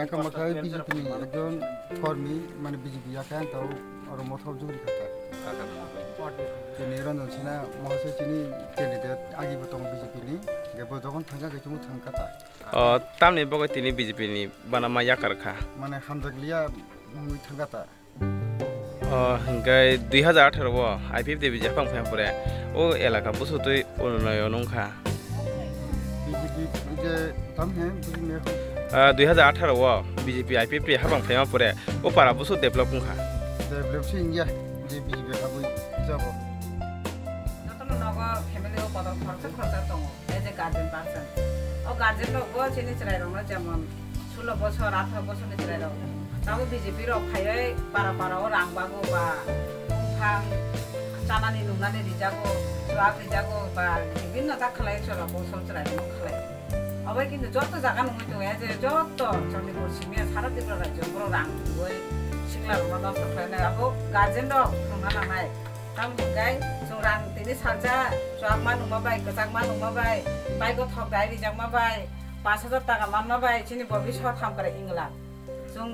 একামাখায় BJP একজন কর্মী মানে বিজেপি আকান তাও আর মথাও জুরি খাতা তিনি রঞ্জন সিনহা মহাশয় তিনি ক্যান্ডিডেট আগিবো দं বিজেপি ni গেবো যখন থাকা গেছমু থাংকাতা tamni bogoi tini BJP ni banama yakarkha মানে হামজাগলিয়া মুই থাংকাতা hingkai 2018 o IPF debi japang phang pore o elaka busutui unoyon ongkha BJP যে তাম হে বুঝিনে 2018 o BJP IPF ri habang phang pore o para busu develop ongkha develop সিংয়া যে BJP হাবুই যাবো যতন নগ family ও কত খরচা দं এই যে গার্জেন পারসন ও গার্জেন লোক চিনি চলাই রং যেমন 16 বছর 18 বছর চলাই রং তাও বিজেপি র ফাই পারা ও রাং বাগো বা ফাং চানানি নুনানি রিজাগো সুয়াগ রিজাগো বা বিভিন্ন তা খালাই চলা বছর চলাই রং খালাই অবৈ কিন্তু যত জায়গা নয় তো এই যে যত চন্ডিগড় সিমিয়া সারা ত্রিপুরা রাজ্য বড় রাং বই সিংলা রং নষ্ট খাইনা আবো গার্জেন র সংঘা নামাই tam gai surang tini salja suak ma numa bai kajak ma numa bai bai go thok dai rijak ma bai 5000 টাকা মান bai chini bobishot tham kare ingla jung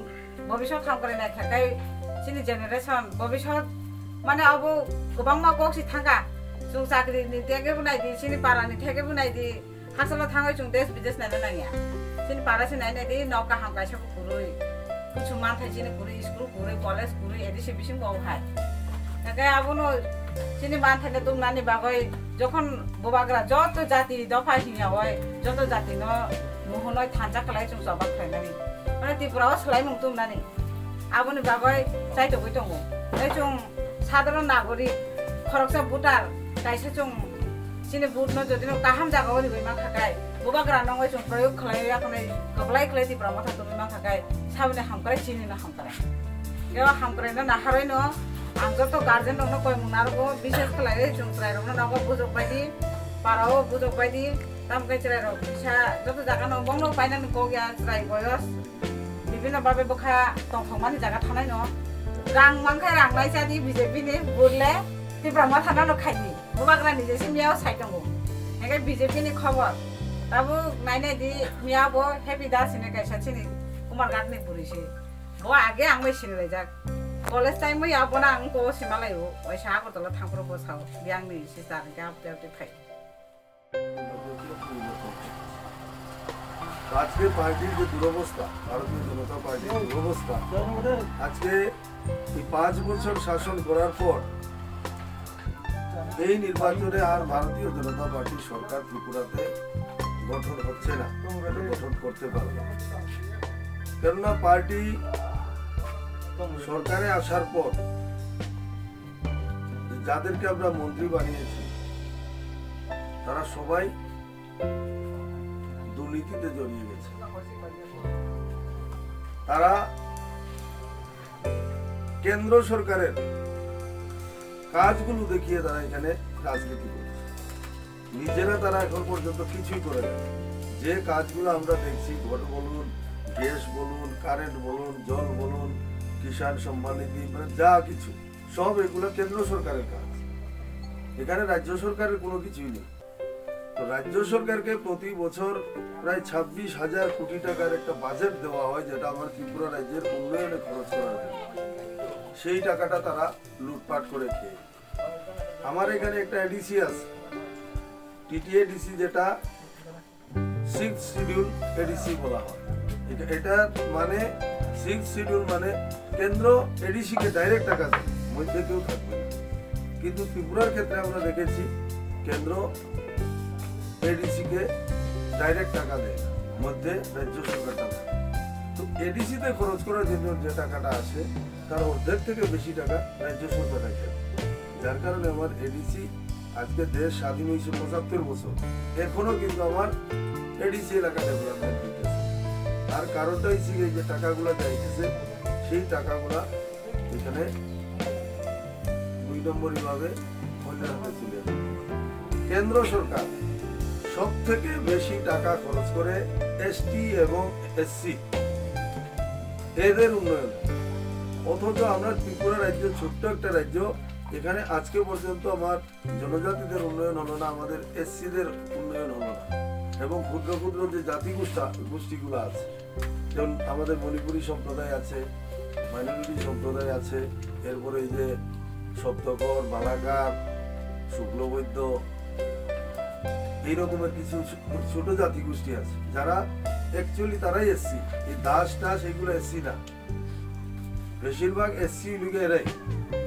bobishot tham kare nai thakai chini generation bobishot mane abo gobang ma koksi thanga jung chakri ni tege bunai di chini para ni thege bunai di hasala thangai jung desh bidesh nai nangya chini para se nai nai di nauka ham kai sa kurui kuchu man thai chini kurui school kurui college kurui edisi bising bo hai তাকে আবনো চিনি মান থাকে তুমনানি বাগৈ যখন বোবাগ্রা যত জাতি দফা হিয়া হয় যত জাতি ন মোহনয় থানজা খালাই চুং জবাব খাইনানি মানে ত্রিপুরাও সোলাই মুং তুমনানি আবনি বাগৈ চাইতো বই দङ এই চুং সাধারণ নাগরিক খরকসা ভোটার কাইসা চুং চিনি ভোট ন যদি কাহাম জাগাও নি বইমা থাকাই বোবাগ্রা নঙৈ চুং প্রয়োগ খালাই এখন গবলাই খালাই ত্রিপুরা মাথা তুমিমা থাকাই সাবনে হামকরাই চিনি না হামকরাই এও হামকরাই না নাহারই ন आंजो तो गार्जेन दंनो कोई मुनारगो विशेष खलाय जों ट्राइरनो नागो बुजक बायदि पाराओ बुजक बायदि ताम कै ट्राइरो फिसा जतो जागा न बंनो पाइनान को गया ट्राइ बयस विभिन्न भाबे बखा तंखमानि जागा थानाय न रां मांखाय रांनाय जादि बिजेपि नि बुरले तिब्रामा थाना न खाइनि बबाग्रा निजेसि मियाव साइदंगो हेगे बिजेपि नि खबर ताबो नायनाय दि मियाबो हेपि दासिने कैसा छिनि कुमार गाटनि बुरिसि बो आगे आंबो सिनले जाक कॉलेज टाइम में आप बना अंको सिमाला यो वैसा को तो थांपुर को साव बियांग नि सिस्टर के आप ते फाइ আজকে পার্টির যে দুরবস্থা ভারতীয় জনতা পার্টির দুরবস্থা আজকে এই 5 বছর শাসন করার পর এই নির্বাচনে আর ভারতীয় জনতা পার্টি সরকার ত্রিপুরাতে গঠন হচ্ছে না গঠন করতে পারবে কেননা পার্টি সরকারে আসার পর যাদেরকে আমরা মন্ত্রী বানিয়েছি তারা সবাই দুর্নীতিতে জড়িয়ে গেছে তারা কেন্দ্র সরকারের কাজগুলো দেখিয়ে তারা এখানে রাজনীতি করছে নিজেরা তারা এখন পর্যন্ত কিছুই করে না যে কাজগুলো আমরা দেখছি ঘর বলুন গ্যাস বলুন কারেন্ট বলুন জল বলুন কিষাণ সম্মান নিধি মানে যা কিছু সব এগুলো কেন্দ্র সরকারের কাজ এখানে রাজ্য সরকারের কোনো কিছুই নেই তো রাজ্য সরকারকে প্রতি বছর প্রায় 26,000 কোটি টাকার একটা বাজেট দেওয়া হয় যেটা আমার ত্রিপুরা রাজ্যের উন্নয়নে খরচ করার জন্য সেই টাকাটা তারা লুটপাট করে খেয়ে আমার এখানে একটা এডিসি আছে টিটিএডিসি যেটা 6th শিডিউল এডিসি বলা হয় এটা মানে 6th শিডিউল মানে কেন্দ্র এডিসি কে ডাইরেক্ট টাকা দেয় মধ্যে কেউ থাকবে কিন্তু ত্রিপুরার ক্ষেত্রে আমরা দেখেছি কেন্দ্র এডিসি কে ডাইরেক্ট টাকা দেয় মধ্যে রাজ্য সরকার টাকা তো এডিসি তে খরচ করার জন্য যে টাকাটা আসে তার অর্ধেক থেকে বেশি টাকা রাজ্য সরকার রাখে যার কারণে আমার এডিসি আজকে দেশ স্বাধীন হয়েছে 75 বছর এখনো কিন্তু আমার এডিসি এলাকা ডেভেলপমেন্ট হইতেছে আর কারণটা হচ্ছে যে টাকাগুলো যাইতেছে সেই টাকাগুলো এখানে 2 নম্বরই ভাবে অন্যের হাতে চলে যাচ্ছে কেন্দ্র সরকার সবথেকে বেশি টাকা খরচ করে এসটি এবং এসসি এদের উন্নয়ন অথচ আমরা ত্রিপুরা রাজ্য ছোট্ট একটা রাজ্য এখানে আজকে পর্যন্ত আমার জনজাতিদের উন্নয়ন হলো না আমাদের এসসিদের উন্নয়ন হলো না এবং ক্ষুদ্র ক্ষুদ্র যে জাতি গোষ্ঠীগুলো আছে যেমন আমাদের মণিপুরি সম্প্রদায় আছে, মাইনরিটি সম্প্রদায় আছে, এরপরে এই যে সপ্তকর, বালাকার, শুক্লবৈদ্য, এই রকমের কিছু ছোট জাতিগোষ্ঠী আছে যারা অ্যাকচুয়ালি তারাই এসসি। এই দাস টাস এগুলো এসসি না, বেশিরভাগ এসসি লিগে এরাই,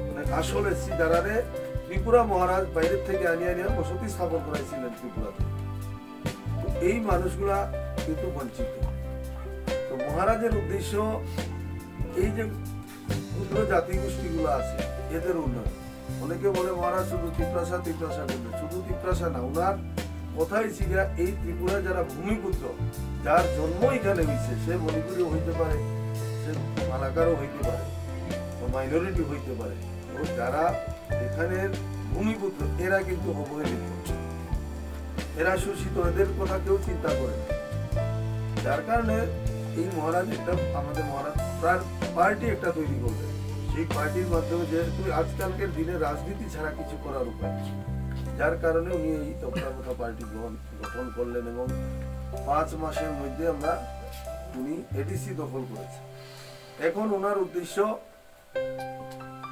মানে আসল এসসি যারা ত্রিপুরা মহারাজ বাইরের থেকে আনিয়ে বসতি স্থাপন করাইছিলেন ত্রিপুরাতে। তো এই মানুষগুলা কিন্তু বঞ্চিত। তো মহারাজের উদ্দেশ্য এই যে ক্ষুদ্র জাতিগোষ্ঠীগুলো আছে এদের উন্নয়ন। অনেকে বলে মহারাজ শুধু তিপ্রাসা করবে, শুধু তিপ্রাসা না, ওনার কথাই ছিল এই ত্রিপুরা যারা ভূমিপুত্র, যার জন্ম এখানে হয়েছে, সে মণিপুরী হইতে পারে, সে মালাকারও হইতে পারে, মাইনরিটি হইতে পারে, ও যারা এখানের ভূমিপুত্র এরা কিন্তু অবহেলিত, এরা শোষিত, এদের কথা কেউ চিন্তা করে না। যার কারণে এই মহারাজ একটা আমাদের মহারাজ পার্টি একটা তৈরি করবে। সেই পার্টির মাধ্যমে যেহেতু আজকালকের দিনে রাজনীতি ছাড়া কিছু করার উপায়, যার কারণে উনি এই তক্তামথা পার্টি গঠন করলেন এবং 5 মাসের মধ্যে উনি এডিসি দখল করেছেন। এখন ওনার উদ্দেশ্য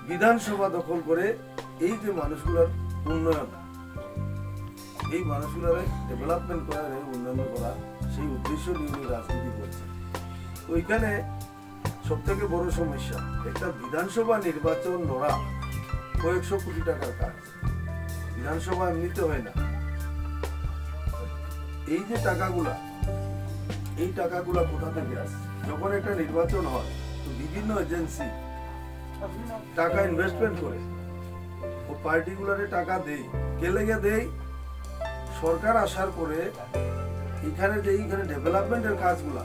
বিধানসভা দখল করে এই যে মানুষগুলোর উন্নয়ন, এই মানুষগুলোর ডেভেলপমেন্ট করা, উন্নয়ন করা, সেই উদ্দেশ্য নিয়ে উনি রাজনীতি করছেন। তো এখানে সব থেকে বড় সমস্যা, একটা বিধানসভা নির্বাচন লড়া কয়েকশো কোটি টাকার কাজ, বিধানসভা এমনিতে হয় না। এই যে টাকাগুলা, এই টাকাগুলা কোথা থেকে আসছে? যখন একটা নির্বাচন হয় তো বিভিন্ন এজেন্সি টাকা ইনভেস্টমেন্ট করে, ও পার্টিগুলারে টাকা দেয়, কে লেগে দেয়? সরকার আসার পরে এখানে যে এইখানে ডেভেলপমেন্টের কাজগুলা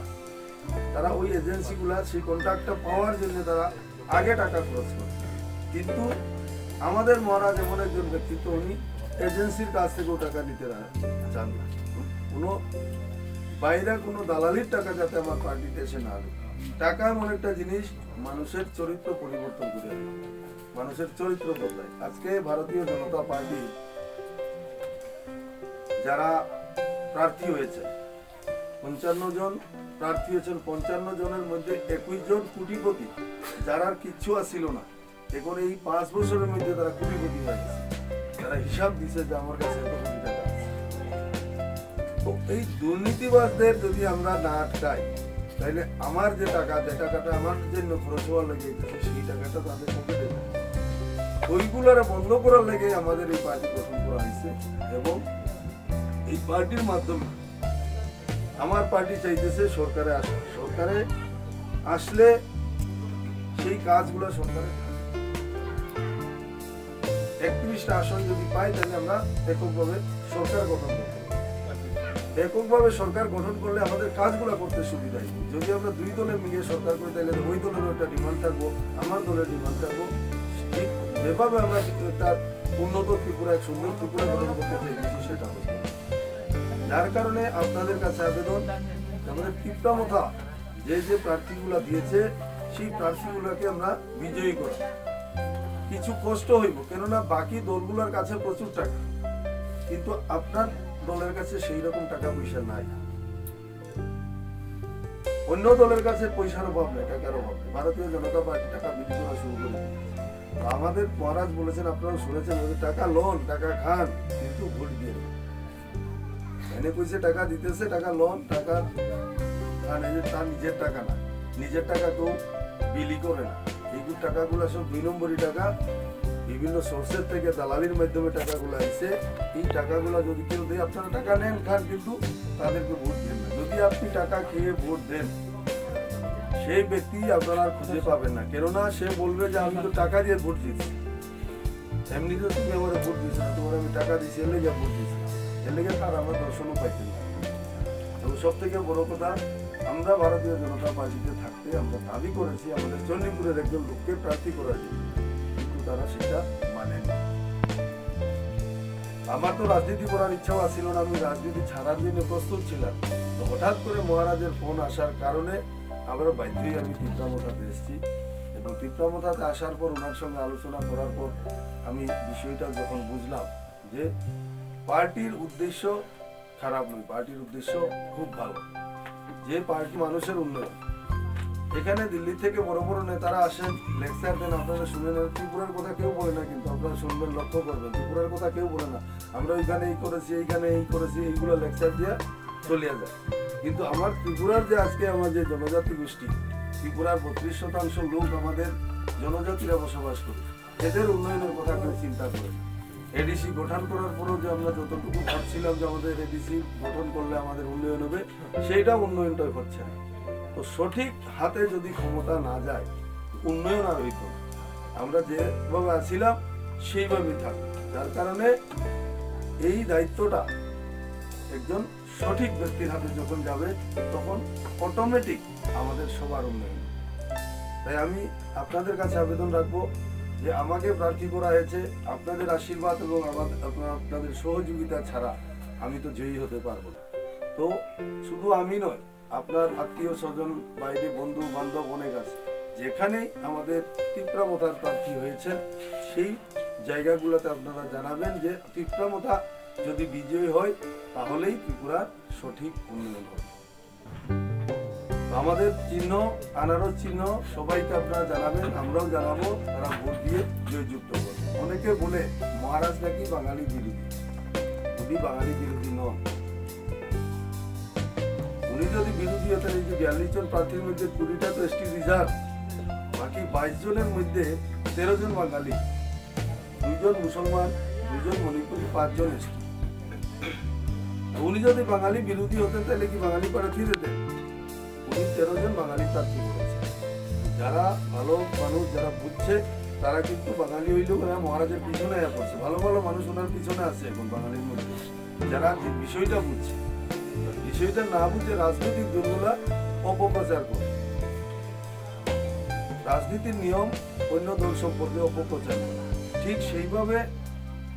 তারা ওই এজেন্সিগুলা সেই কন্ট্রাক্টটা পাওয়ার জন্য তারা আগে টাকা খরচ করে। কিন্তু আমাদের মহারাজ এমন একজন ব্যক্তিত্ব, উনি এজেন্সির কাছ থেকেও টাকা নিতে চান না, কোনো বাইরে কোনো দালালির টাকা যাতে আমার পার্টিতে এসে না আনে। টাকা এমন একটা জিনিস মানুষের চরিত্র পরিবর্তন করে, মানুষের চরিত্র বদলায়। আজকে ভারতীয় জনতা পার্টি যারা প্রার্থী হয়েছে, 55 জন প্রার্থী হয়েছেন, 55 জনের মধ্যে 21 জন কোটিপতি, যারা আর কিচ্ছু আসছিল না, এখন এই 5 বছরের মধ্যে তারা কোটিপতি হয়ে গেছে। তারা হিসাব দিছে যে আমার কাছে এত কোটি টাকা আছে। তো এই দুর্নীতিবাজদের যদি আমরা না আটকাই, তাহলে আমার যে টাকাটা আমার জন্য খরচ হওয়ার লেগে সেই টাকাটা তাদের পকেটে যায়। ওইগুলারে বন্ধ করার লেগে আমাদের এই পার্টি গঠন করা হয়েছে এবং এই পার্টির মাধ্যমে আমার পার্টি চাইতেছে সরকারে আসলে সেই কাজগুলো সরকারে 31টা আসন যদি পাই, তাহলে আমরা এককভাবে সরকার গঠন করতে পারি। এককভাবে সরকার গঠন করলে আমাদের কাজগুলো করতে সুবিধা হয়। যদি আমরা 2 দলে মিলে সরকার করি, তাহলে ওই দলের একটা ডিমান্ড থাকবো, আমার দলের ডিমান্ড থাকবো, ঠিক যেভাবে আমরা একটা উন্নত ত্রিপুরা, এক সুন্দর ত্রিপুরা গঠন করতে চাইছি সেটা হবে। যার কারণে আপনাদের কাছে আবেদন, আমাদের ত্রিপুরামথা যে প্রার্থীগুলা দিয়েছে সেই প্রার্থীগুলোকে আমরা বিজয়ী করা। কিছু কষ্ট হইব, কেননা বাকি দলগুলোর কাছে প্রচুর টাকা, কিন্তু আপনার দলের কাছে সেই রকম টাকা পয়সা নাই। অন্য দলের কাছে পয়সার অভাব নেই, টাকার অভাব নেই। ভারতীয় জনতা পার্টি টাকা বিলি করা শুরু করে দিয়েছে। আমাদের মহারাজ বলেছেন, আপনারা শুনেছেন, টাকা লোন, টাকা খান, কিন্তু ভোট দিয়ে এনে কইছে টাকা দিতেছে, টাকা লোন, টাকা খান, এই যে তার নিজের টাকা না, নিজের টাকা কেউ বিলি করে না। এইগুলো টাকাগুলো সব 2 নম্বরই টাকা, বিভিন্ন সোর্সের থেকে দালালির মাধ্যমে টাকাগুলো আসছে। এই টাকাগুলো যদি কেউ দেয়, আপনারা টাকা নেন, খান, কিন্তু তাদেরকে ভোট দেন না। যদি আপনি টাকা খেয়ে ভোট দেন, সেই ব্যক্তি আপনারা খুঁজে পাবেন না, কেননা সে বলবে যে আমি তো টাকা দিয়ে ভোট দিচ্ছি, এমনিতে তুমি আমার ভোট দিচ্ছ না, তোমার আমি টাকা দিচ্ছি, এর লেগে ভোট দিচ্ছি, এর লেগে তার আমরা দর্শনও পাইতে না। এবং সব থেকে বড় কথা, আমরা ভারতীয় জনতা পার্টিতে থাকতে আমরা দাবি করেছি আমাদের চণ্ডীপুরের একজন লোককে প্রার্থী করার জন্য, কিন্তু তারা সেটা মানেন। আমার তো রাজনীতি করার ইচ্ছাও ছিল না, আমি রাজনীতি ছাড়ার জন্য প্রস্তুত ছিলাম। তো হঠাৎ করে মহারাজের ফোন আসার কারণে আমরা বাধ্যই আমি ত্রিপুরামথাতে এসেছি এবং ত্রিপুরামথাতে আসার পর ওনার সঙ্গে আলোচনা করার পর আমি বিষয়টা যখন বুঝলাম যে পার্টির উদ্দেশ্য খারাপ নয়, পার্টির উদ্দেশ্য খুব ভালো। যে পার্টি মানুষের উন্নয়ন, এখানে দিল্লি থেকে বড় বড় নেতারা আসেন, লেকচার দেন, আপনারা শুনেন। ত্রিপুরার কথা কেউ বলে না, কিন্তু আপনারা শুনবেন, লক্ষ্য করবেন, ত্রিপুরার কথা কেউ বলে না। আমরা ওইখানে এই করেছি, এইখানে এই করেছি, এইগুলো লেকচার দিয়ে চলিয়ে যায়। কিন্তু আমার ত্রিপুরার যে আজকে আমার যে জনজাতি গোষ্ঠী, ত্রিপুরার 32% লোক আমাদের জনজাতিরা বসবাস করে, এদের উন্নয়নের কথা কেউ চিন্তা করে। এডিসি গঠন করার পরেও যে আমরা যতটুকু ভাবছিলাম যে আমাদের এডিসি গঠন করলে আমাদের উন্নয়ন হবে, সেইটা উন্নয়নটা হচ্ছে না। তো সঠিক হাতে যদি ক্ষমতা না যায়, উন্নয়ন আর হইত না। আমরা যেভাবে আছিলাম সেইভাবেই থাকবো। যার কারণে এই দায়িত্বটা একজন সঠিক ব্যক্তির হাতে যখন যাবে, তখন অটোমেটিক আমাদের সবার উন্নয়ন। তাই আমি আপনাদের কাছে আবেদন রাখবো যে আমাকে প্রার্থী করা হয়েছে, আপনাদের আশীর্বাদ এবং আপনাদের সহযোগিতা ছাড়া আমি তো জয়ী হতে পারবো না। তো শুধু আমি নয়, আপনার আত্মীয় স্বজন, বাইরে বন্ধু বান্ধব অনেক আছে, যেখানেই আমাদের তিপ্রামতার প্রার্থী হয়েছেন, সেই জায়গাগুলোতে আপনারা জানাবেন যে তিপ্রামতা যদি বিজয়ী হয়, তাহলেই ত্রিপুরার সঠিক উন্নয়ন হবে। আমাদের চিহ্ন আনারস চিহ্ন সবাইকে আপনারা জানাবেন, আমরাও জানাবো, তারা ভোট দিয়ে জয়যুক্ত করবে। অনেকে বলে মহারাজ নাকি বাঙালি বিরোধী। উনি বাঙালি বিরোধী নন। উনি যদি বিরোধী হতেন, এই যে 42 জন প্রার্থীর মধ্যে 20টা তো এসটি রিজার্ভ, বাকি 22 জনের মধ্যে 13 জন বাঙালি, 2 জন মুসলমান, 2 জন মণিপুরি, 5 জন এসটি। উনি যদি বাঙালি বিরোধী হতেন, তাহলে কি বাঙালি প্রার্থী দিতেন? উনি 13 জন বাঙালি প্রার্থী করেছেন। যারা ভালো মানুষ, যারা বুঝছে, তারা কিন্তু বাঙালি হইলেও ওরা মহারাজের পিছনে পড়ছে। ভালো ভালো মানুষ ওনার পিছনে আছে এখন বাঙালির মধ্যে, যারা বিষয়টা বুঝছে। বিষয়টা না বুঝে রাজনৈতিক দলগুলা অপপ্রচার করে, রাজনীতির নিয়ম অন্য দল সম্পর্কে অপপ্রচার করে। ঠিক সেইভাবে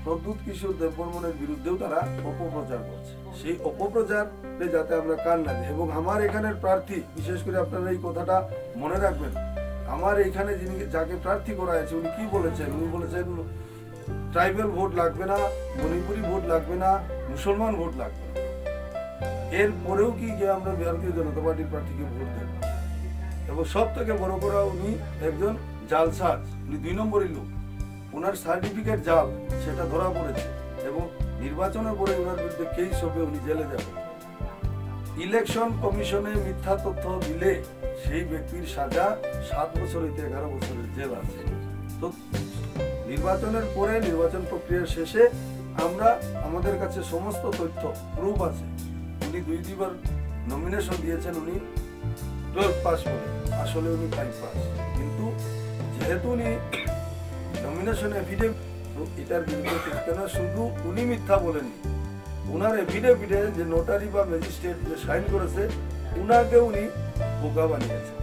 প্রদ্যুৎ কিশোর দেববর্মনের বিরুদ্ধেও তারা অপপ্রচার করছে। সেই অপপ্রচারে যাতে আমরা কান না দিই। এবং আমার এখানের প্রার্থী, বিশেষ করে আপনারা এই কথাটা মনে রাখবেন, আমার এখানে যিনি যাকে প্রার্থী করা হয়েছে, উনি কি বলেছেন? উনি বলেছেন ট্রাইবাল ভোট লাগবে না, মণিপুরি ভোট লাগবে না, মুসলমান ভোট লাগবে না। এরপরেও কি যে আমরা ভারতীয় জনতা পার্টির প্রার্থীকে ভোট দেব? এবং সব থেকে বড় করে উনি একজন জালসাজ, উনি 2 নম্বরই লোক। ওনার সার্টিফিকেট জাল, সেটা ধরা পড়েছে এবং নির্বাচনের পরে ওনার বিরুদ্ধে কেস হবে, উনি জেলে যাবেন। ইলেকশন কমিশনে মিথ্যা তথ্য দিলে সেই ব্যক্তির সাজা 7 বছর হইতে 11 বছরের জেল আছে। তো নির্বাচনের পরে, নির্বাচন প্রক্রিয়ার শেষে আমরা, আমাদের কাছে সমস্ত তথ্য প্রুফ আছে। উনি 2বার নমিনেশন দিয়েছেন, উনি 12 পাস করে, আসলে উনি 5 পাস। কিন্তু যেহেতু উনি নমিনেশন এফিডেভিট, এটার বিরুদ্ধে কেন শুধু উনি মিথ্যা বলেননি, উনার এফিডেভিটে যে নোটারি বা ম্যাজিস্ট্রেট যে সাইন করেছে, উনাকে উনি বোকা বানিয়েছে।